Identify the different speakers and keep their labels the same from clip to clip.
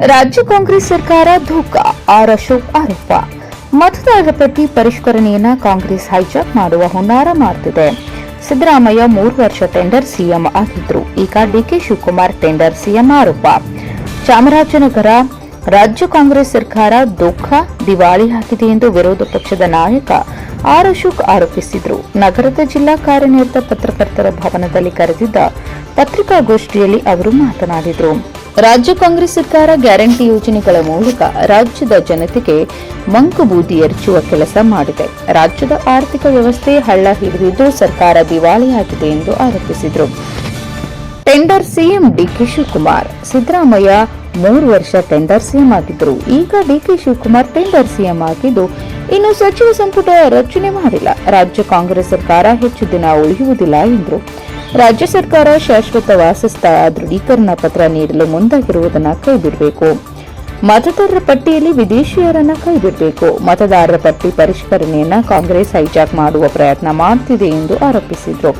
Speaker 1: ರಾಜ್ಯ ಕಾಂಗ್ರೆಸ್ ಸರ್ಕಾರ ಧೋಕಾ, ಆರ್ ಅಶೋಕ್ ಆರೋಪ. ಮತದಾರರ ಪಟ್ಟಿ ಪರಿಷ್ಕರಣೆಯನ್ನ ಕಾಂಗ್ರೆಸ್ ಹೈಜಾಕ್ ಮಾಡುವ ಹುನ್ನಾರ ಮಾಡುತ್ತಿದೆ. ಸಿದ್ದರಾಮಯ್ಯ 3 ವರ್ಷ ಟೆಂಡರ್ ಸಿಎಂ ಆಗಿದ್ರು. ಈಗ ಡಿಕೆ ಶಿವಕುಮಾರ್ ಟೆಂಡರ್ ಸಿಎಂ ಆರೋಪ. ಚಾಮರಾಜನಗರ ರಾಜ್ಯ ಕಾಂಗ್ರೆಸ್ ಸರ್ಕಾರ ಧೋಕಾ, ದಿವಾಳಿಯಾಗಿದೆ ಎಂದು ವಿರೋಧ ಪಕ್ಷದ ನಾಯಕ ಆರ್ ಅಶೋಕ್ ಆರೋಪಿಸಿದರು. ನಗರದ ಜಿಲ್ಲಾ ಕಾರ್ಯನಿರತ ಪತ್ರಕರ್ತರ ಭವನದಲ್ಲಿ ಕರೆದಿದ್ದ ಪತ್ರಿಕಾಗೋಷ್ಠಿಯಲ್ಲಿ ಅವರು ಮಾತನಾಡಿದರು. ರಾಜ್ಯ ಕಾಂಗ್ರೆಸ್ ಸರ್ಕಾರ ಗ್ಯಾರಂಟಿ ಯೋಜನೆಗಳ ಮೂಲಕ ರಾಜ್ಯದ ಜನತೆಗೆ ಮಂಕುಬೂದಿ ಎರಚುವ ಕೆಲಸ ಮಾಡಿದೆ. ರಾಜ್ಯದ ಆರ್ಥಿಕ ವ್ಯವಸ್ಥೆ ಹಳ್ಳ ಹಿಡಿದಿದ್ದು ಸರ್ಕಾರ ದಿವಾಳಿಯಾಗಿದೆ ಎಂದು ಆರೋಪಿಸಿದರು. Tender CM D K Shivakumar. Siddaramaiah 3 ವರ್ಷ ಟೆಂಡರ್ ಸಿಎಂ ಆಗಿದ್ದರು. ಈಗ ಡಿಕೆ ಶಿವಕುಮಾರ್ ಟೆಂಡರ್ ಸಿಎಂ ಆಗಿದ್ದು ಇನ್ನು ಸಚಿವ ಸಂಪುಟ ರಚನೆ ಮಾಡಿಲ್ಲ. ರಾಜ್ಯ ಕಾಂಗ್ರೆಸ್ ಸರ್ಕಾರ ಹೆಚ್ಚು ದಿನ ಉಳಿಯುವುದಿಲ್ಲ ಎಂದರು. ರಾಜ್ಯ ಸರ್ಕಾರ ಶಾಶ್ವತ ವಾಸಸ್ಥಳ ದೃಢೀಕರಣ ಪತ್ರ ನೀಡಲು ಮುಂದಾಗಿರುವುದನ್ನು ಕೈಬಿಡಬೇಕು. ಮತದಾರರ ಪಟ್ಟಿಯಲ್ಲಿ ವಿದೇಶಿಯರನ್ನ ಕೈಬಿಡಬೇಕು. ಮತದಾರರ ಪಟ್ಟಿ ಪರಿಷ್ಕರಣೆಯನ್ನ ಕಾಂಗ್ರೆಸ್ ಹೈಜಾಕ್ ಮಾಡುವ ಪ್ರಯತ್ನ ಮಾಡುತ್ತಿದೆ ಎಂದು ಆರೋಪಿಸಿದರು.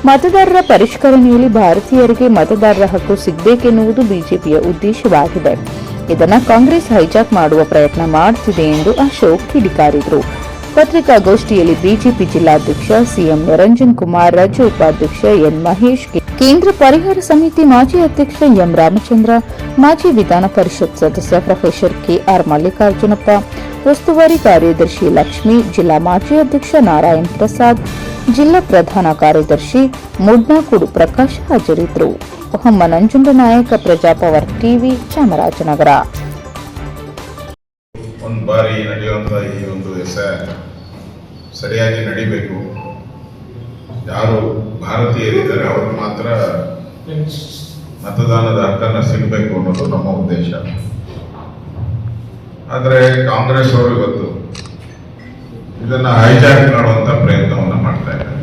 Speaker 1: ಮತದಾರರ ಪರಿಷ್ಕರಣೆಯಲ್ಲಿ ಭಾರತೀಯರಿಗೆ ಮತದಾರರ ಹಕ್ಕು ಸಿಗಬೇಕೆನ್ನುವುದು ಬಿಜೆಪಿಯ ಉದ್ದೇಶವಾಗಿದೆ. ಇದನ್ನು ಕಾಂಗ್ರೆಸ್ ಹೈಜಾಕ್ ಮಾಡುವ ಪ್ರಯತ್ನ ಮಾಡುತ್ತಿದೆ ಎಂದು ಅಶೋಕ್ ಕಿಡಿಕಾರಿದರು. ಪತ್ರಿಕಾಗೋಷ್ಠಿಯಲ್ಲಿ ಬಿಜೆಪಿ ಜಿಲ್ಲಾಧ್ಯಕ್ಷ ಸಿಎಂ ನಿರಂಜನ್ ಕುಮಾರ್, ರಾಜ್ಯ ಉಪಾಧ್ಯಕ್ಷ ಎನ್ ಮಹೇಶ್, ಕೇಂದ್ರ ಪರಿಹಾರ ಸಮಿತಿ ಮಾಜಿ ಅಧ್ಯಕ್ಷ ಎಂ ರಾಮಚಂದ್ರ, ಮಾಜಿ ವಿಧಾನ ಪರಿಷತ್ ಸದಸ್ಯ ಪ್ರೊಫೆಸರ್ ಕೆಆರ್ ಮಲ್ಲಿಕಾರ್ಜುನಪ್ಪ, ಉಸ್ತುವಾರಿ ಕಾರ್ಯದರ್ಶಿ ಲಕ್ಷ್ಮಿ, ಜಿಲ್ಲಾ ಮಾಜಿ ಅಧ್ಯಕ್ಷ ನಾರಾಯಣ್ ಪ್ರಸಾದ್, ಜಿಲ್ಲಾ ಪ್ರಧಾನ ಕಾರ್ಯದರ್ಶಿ ಮುಡ್ನಾಕುಡು ಪ್ರಕಾಶ್ ಹಾಜರಿದ್ದರು. ಮೊಹಮ್ಮದ್ ನಂಜುಂಡನಾಯಕ, ಪ್ರಜಾಪವರ್ ಟಿವಿ, ಚಾಮರಾಜನಗರ.
Speaker 2: ಒಂದು ಬಾರಿ ನಡೆಯುವಂಥ ಈ ಒಂದು ಸರಿಯಾಗಿ ನಡಿಬೇಕು. ಯಾರು ಭಾರತೀಯರಿದ್ದಾರೆ ಅವ್ರಿಗೆ ಮಾತ್ರ ಮತದಾನದ ಹಕ್ಕನ್ನು ಸಿಗಬೇಕು ಅನ್ನೋದು ನಮ್ಮ ಉದ್ದೇಶ. ಆದರೆ ಕಾಂಗ್ರೆಸ್ ಅವರು ಇವತ್ತು ಇದನ್ನು ಹೈಜಾಕ್ ಮಾಡುವಂಥ ಪ್ರಯತ್ನವನ್ನು ಮಾಡ್ತಾ ಇದ್ದಾರೆ.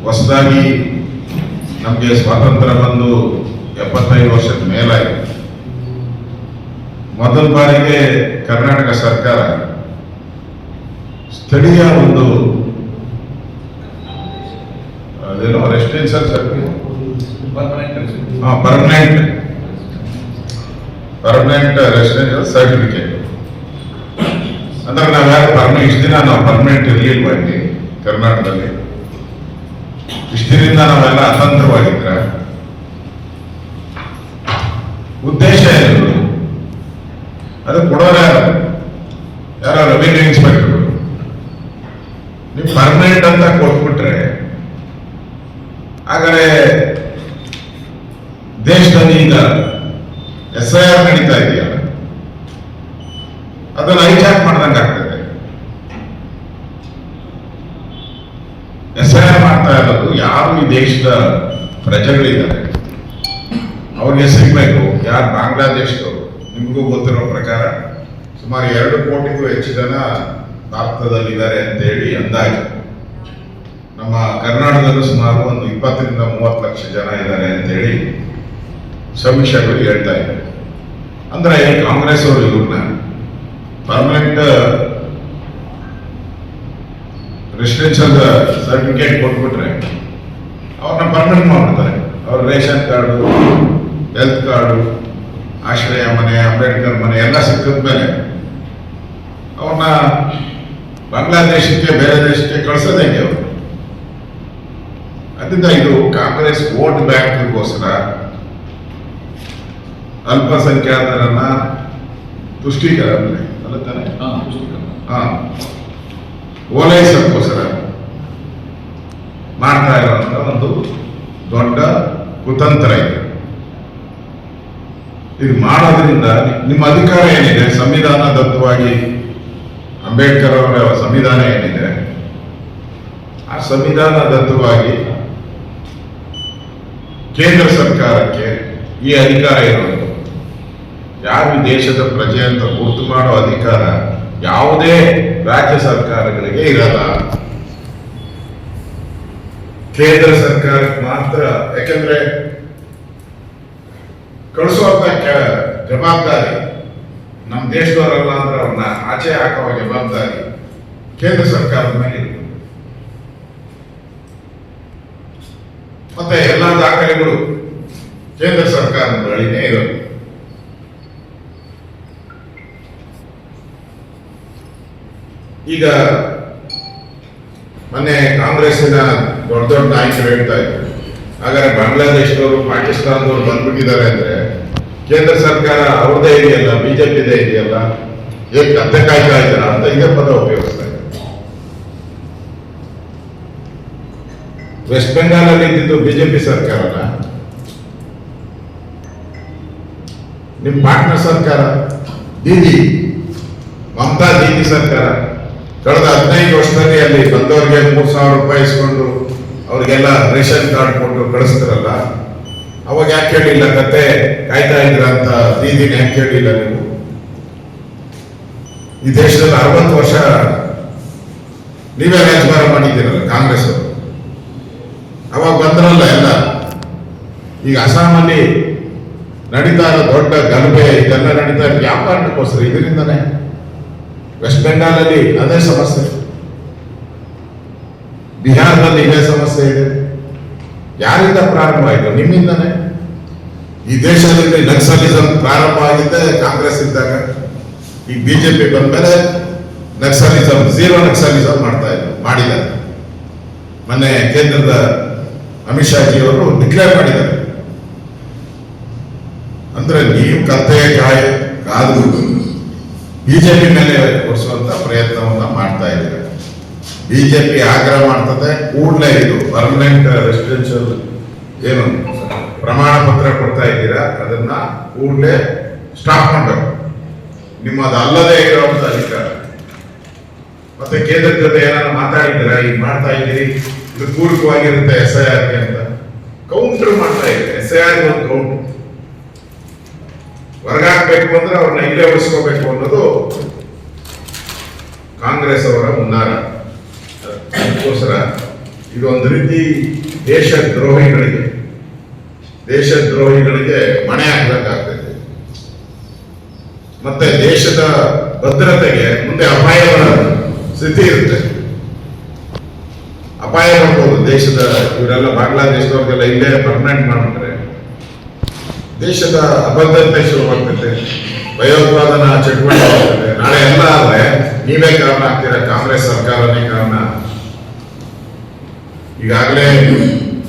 Speaker 2: ಹೊಸದಾಗಿ ನಮಗೆ ಸ್ವಾತಂತ್ರ್ಯ ಬಂದು 75 ವರ್ಷದ ಮೇಲಾಗಿದೆ. ಮೊದಲ ಬಾರಿಗೆ ಕರ್ನಾಟಕ ಸರ್ಕಾರ ಸ್ಥಳೀಯ ಒಂದು ಅದೇನೋ ರೆಸಿಡೆನ್ಷಿಯಲ್ ಪರ್ಮನೆಂಟ್ ರೆಸಿಡೆನ್ಷಿಯಲ್ ಸರ್ಟಿಫಿಕೇಟ್ ಅಂದ್ರೆ ನಾವ್ಯಾರು ಇಷ್ಟು ದಿನ ನಾವು ಪರ್ಮನೆಂಟ್ ಇರಲಿಲ್ವಾ ಇಲ್ಲಿ ಕರ್ನಾಟಕದಲ್ಲಿ? ಇಷ್ಟು ದಿನದಿಂದ ನಾವೆಲ್ಲ ಅತಂತ್ರವಾಗಿದ್ರ ಉದ್ದೇಶ ಏನು? ಅದು ಕೊಡೋರ ಯಾರೋ ರೆವಿನ್ಯೂ ಇನ್ಸ್ಪೆಕ್ಟರ್. ನೀವು ಪರ್ಮನೆಂಟ್ ಅಂತ ಕೊಟ್ಬಿಟ್ರೆ ಹಾಗಾದ್ರೆ ದೇಶದಲ್ಲಿ ಈಗ SIR ನಡೀತಾ ಇದೆಯಲ್ಲ, ಅದನ್ನು ಹೈಜಾಕ್ ಮಾಡ್ದಂಗೆ ಆಗ್ತದೆ. SIR ಮಾಡ್ತಾ ಇರೋದು ಯಾರು ಈ ದೇಶದ ಪ್ರಜೆಗಳಿದ್ದಾರೆ ಅವ್ರಿಗೆ ಸಿಗ್ಬೇಕು. ಯಾರು ಬಾಂಗ್ಲಾದೇಶದವರು, ನಿಮಗೂ ಗೊತ್ತಿರೋ ಪ್ರಕಾರ ಸುಮಾರು 2 ಕೋಟಿಗೂ ಹೆಚ್ಚು ಜನ ಭಾರತದಲ್ಲಿದ್ದಾರೆ ಅಂತೇಳಿ ಅಂದಾಜು. ನಮ್ಮ ಕರ್ನಾಟಕದಲ್ಲೂ ಸುಮಾರು ಒಂದು 20 ರಿಂದ 30 ಲಕ್ಷ ಜನ ಇದ್ದಾರೆ ಅಂತೇಳಿ ಸಮೀಕ್ಷೆಗಳು ಹೇಳ್ತಾ ಇದ್ದಾರೆ. ಅಂದ್ರೆ ಕಾಂಗ್ರೆಸ್ ಅವರು ಇವ್ರನ್ನ ಪರ್ಮನೆಂಟ್ ರೆಸಿಡೆನ್ಷಿಯಲ್ ಸರ್ಟಿಫಿಕೇಟ್ ಕೊಟ್ಬಿಟ್ರೆ ಅವ್ರನ್ನ ಪರ್ಮನೆಂಟ್ ಮಾಡ್ಬಿಡ್ತಾರೆ. ಅವ್ರ ರೇಷನ್ ಕಾರ್ಡು, ಹೆಲ್ತ್ ಕಾರ್ಡು, ಆಶ್ರಯ ಮನೆ, ಅಂಬೇಡ್ಕರ್ ಮನೆ ಎಲ್ಲ ಸಿಕ್ಕಿದ ಮೇಲೆ ಅವ್ರನ್ನ ಬಾಂಗ್ಲಾದೇಶಕ್ಕೆ, ಬೇರೆ ದೇಶಕ್ಕೆ ಕಳಿಸೋದು ಹೆಂಗೆ ಅವರು? ಅದರಿಂದ ಇದು ಕಾಂಗ್ರೆಸ್ ವೋಟ್ ಬ್ಯಾಂಕ್ಗೋಸ್ಕರ ಅಲ್ಪಸಂಖ್ಯಾತರನ್ನ ತುಷ್ಟೀಕರಣ ಓಲೈಸೋಕ್ಕೋಸ್ಕರ ಮಾಡ್ತಾ ಇರುವಂತ ಒಂದು ದೊಡ್ಡ ಕುತಂತ್ರ ಇದೆ. ಇದು ಮಾಡೋದ್ರಿಂದ ನಿಮ್ಮ ಅಧಿಕಾರ ಏನಿದೆ, ಸಂವಿಧಾನದತ್ತವಾಗಿ ಅಂಬೇಡ್ಕರ್ ಅವರ ಸಂವಿಧಾನ ಏನಿದೆ, ಆ ಸಂವಿಧಾನದತ್ತವಾಗಿ ಕೇಂದ್ರ ಸರ್ಕಾರಕ್ಕೆ ಈ ಅಧಿಕಾರ ಇರೋದು. ಯಾರು ದೇಶದ ಪ್ರಜೆ ಅಂತ ಗುರುತು ಮಾಡೋ ಅಧಿಕಾರ ಯಾವುದೇ ರಾಜ್ಯ ಸರ್ಕಾರಗಳಿಗೆ ಇರಲ್ಲ, ಕೇಂದ್ರ ಸರ್ಕಾರಕ್ಕೆ ಮಾತ್ರ. ಯಾಕೆಂದ್ರೆ ಕಳಿಸುವಂತ ಜವಾಬ್ದಾರಿ ನಮ್ಮ ದೇಶದವರಲ್ಲ ಅಂದ್ರೆ ಅವ್ರನ್ನ ಆಚೆ ಹಾಕುವ ಜವಾಬ್ದಾರಿ ಕೇಂದ್ರ ಸರ್ಕಾರದ ಮೇಲೆ ಇರುತ್ತೆ. ಮತ್ತೆ ಎಲ್ಲ ದಾಖಲೆಗಳು ಕೇಂದ್ರ ಸರ್ಕಾರ ಸರ್ಕಾರದ ಬಳಿನೇ ಇರೋದು. ಈಗ ಮೊನ್ನೆ ಕಾಂಗ್ರೆಸ್ಸಿನ ದೊಡ್ಡ ದೊಡ್ಡ ನಾಯಕರು ಹೇಳ್ತಾ ಇದ್ರು, ಹಾಗಾದ್ರೆ ಬಾಂಗ್ಲಾದೇಶದವರು ಪಾಕಿಸ್ತಾನದವರು ಬಂದ್ಬಿಟ್ಟಿದ್ದಾರೆ ಅಂದ್ರೆ ಕೇಂದ್ರ ಸರ್ಕಾರ ಅವ್ರದೇ ಇದೆಯಲ್ಲ, ಬಿಜೆಪಿದೇ ಇದೆಯಲ್ಲ, ಏನ್ ಕತ್ತೆ ಕಾಯ್ತಾ ಇದ್ದಾರ ಅಂತ ಇದೇ ಪದ ಉಪಯೋಗಿಸ್ತಾ ಇದ್ದಾರೆ. ವೆಸ್ಟ್ ಬೆಂಗಾಲ್ ಅಲ್ಲಿ ಇದ್ದಿದ್ದು ಬಿಜೆಪಿ ಸರ್ಕಾರನ, ನಿಮ್ ಪಾರ್ಟ್ನರ್ ಸರ್ಕಾರ ದೀದಿ ಮಮತಾ ದೀದಿ ಸರ್ಕಾರ ಕಳೆದ 15 ವರ್ಷದಲ್ಲಿ ಅಲ್ಲಿ ಬಂದವರಿಗೆ 3,000 ರೂಪಾಯಿ ಇಸ್ಕೊಂಡು ಅವ್ರಿಗೆಲ್ಲ ರೇಷನ್ ಕಾರ್ಡ್ ಕೊಟ್ಟು ಕಳಿಸ್ತಾರಲ್ಲ, ಅವಾಗ ಯಾಕೆ ಹೇಳಿಲ್ಲ ಕತೆ ಕಾಯ್ತಾ ಇದ್ರ ಅಂತ ದೀದಿನ ಯಾಕೆ ಹೇಳಿಲ್ಲ ನೀವು? ಈ ದೇಶದಲ್ಲಿ 60 ವರ್ಷ ನೀವೇ ರಾಜಭಾರ ಮಾಡಿದ್ದೀರಲ್ಲ ಕಾಂಗ್ರೆಸ್ ಅವರು, ಅವಾಗ ಬಂದ್ರಲ್ಲ ಎಲ್ಲ. ಈಗ ಅಸ್ಸಾಮಲ್ಲಿ ನಡೀತಾ ಇರೋ ದೊಡ್ಡ ಗಲಭೆ ಇದೆಲ್ಲ ನಡೀತಾ ಇರೋ ಯಾವ ಕಾರಣಕ್ಕೋಸ್ಕರ? ಇದರಿಂದನೇ. ವೆಸ್ಟ್ ಬೆಂಗಾಲಲ್ಲಿ ಅದೇ ಸಮಸ್ಯೆ, ಬಿಹಾರದಲ್ಲಿ ಇದೇ ಸಮಸ್ಯೆ ಇದೆ. ಯಾರಿಂದ ಪ್ರಾರಂಭ ಆಯಿತು? ನಿಮ್ಮಿಂದನೇ. ಈ ದೇಶದಲ್ಲಿ ನಕ್ಸಲಿಸಂ ಪ್ರಾರಂಭ ಆಗಿದ್ದೆ ಕಾಂಗ್ರೆಸ್ ಇದ್ದಾಗ. ಈಗ ಬಿಜೆಪಿ ಬಂದ ಮೇಲೆ ನಕ್ಸಲಿಸಂ, ಝೀರೋ ನಕ್ಸಲಿಸಂ ಮಾಡಿದ್ದಾರೆ. ಮೊನ್ನೆ ಕೇಂದ್ರದ ಅಮಿತ್ ಶಾ ಜಿ ಅವರು ಡಿಕ್ಲೇರ್ ಮಾಡಿದ್ದಾರೆ. ಅಂದ್ರೆ ನೀವು ಕತ್ತೆ ಕಾದು ಬಿಜೆಪಿ ಮೇಲೆ ಕೊಡಿಸುವಂತ ಪ್ರಯತ್ನವನ್ನ ಮಾಡ್ತಾ ಇದ್ದಾರೆ. ಬಿಜೆಪಿ ಆಗ್ರಹ ಮಾಡ್ತದೆ, ಕೂಡಲೇ ಇದು ಪರ್ಮನೆಂಟ್ ರೆಸಿಡೆನ್ಷಿಯಲ್ ಏನು ಪ್ರಮಾಣ ಪತ್ರ ಕೊಡ್ತಾ ಇದ್ದೀರಾ, ಅದನ್ನ ಕೂಡಲೇ ಸ್ಟಾಪ್ ಮಾಡಬೇಕು. ನಿಮ್ಮದು ಅಲ್ಲದೆ ಇರುವಂತ ಅಧಿಕಾರ. ಮತ್ತೆ ಕೇಂದ್ರದ ಜೊತೆ ಏನಾದ್ರು ಮಾತಾಡಿದ್ದೀರಾ? ಈಗ ಮಾಡ್ತಾ ಇದ್ದೀರಿ, ಇದು ಪೂರಕವಾಗಿರುತ್ತೆ SIR ಅಂತ ಕೌಂಟರ್ ಮಾಡ್ತಾ ಇದೆ. SIR ಒಂದು ಕೌಂಟರ್ ಹೊರಗಾಕ್ಬೇಕು ಅಂದ್ರೆ ಅವ್ರನ್ನ ಇಲ್ಲೇ ಉಳಿಸ್ಕೋಬೇಕು ಅನ್ನೋದು ಕಾಂಗ್ರೆಸ್ ಅವರ ಹುನ್ನಾರ. ಅದಕ್ಕೋಸ್ಕರ ಇದೊಂದು ರೀತಿ ದೇಶದ್ರೋಹಿಗಳಿಗೆ ಮಣೆ ಹಾಕಬೇಕಾಗ್ತದೆ. ಮತ್ತೆ ದೇಶದ ಭದ್ರತೆಗೆ ಮುಂದೆ ಅಪಾಯಗಳ ಸ್ಥಿತಿ ಇರುತ್ತೆ. ಅಪಾಯ ಬರ್ಬೋದು ದೇಶದ. ಇವರೆಲ್ಲ ಬಾಂಗ್ಲಾದೇಶದವ್ರಿಗೆಲ್ಲ ಇಲ್ಲೇ ಪರ್ಮನೆಂಟ್ ಮಾಡ್ಬಿಟ್ರೆ ದೇಶದ ಅಭದ್ರತೆ ಶುರುವಾಗ್ತದೆ, ಭಯೋತ್ಪಾದನಾ ಚಟುವಟಿಕೆ ಆಗ್ತದೆ. ನಾಳೆ ಎಲ್ಲ ಆದ್ರೆ ನೀವೇ ಕಾರಣ ಆಗ್ತೀರಾ, ಕಾಂಗ್ರೆಸ್ ಸರ್ಕಾರನೇ ಕಾರಣ. ಈಗಾಗಲೇ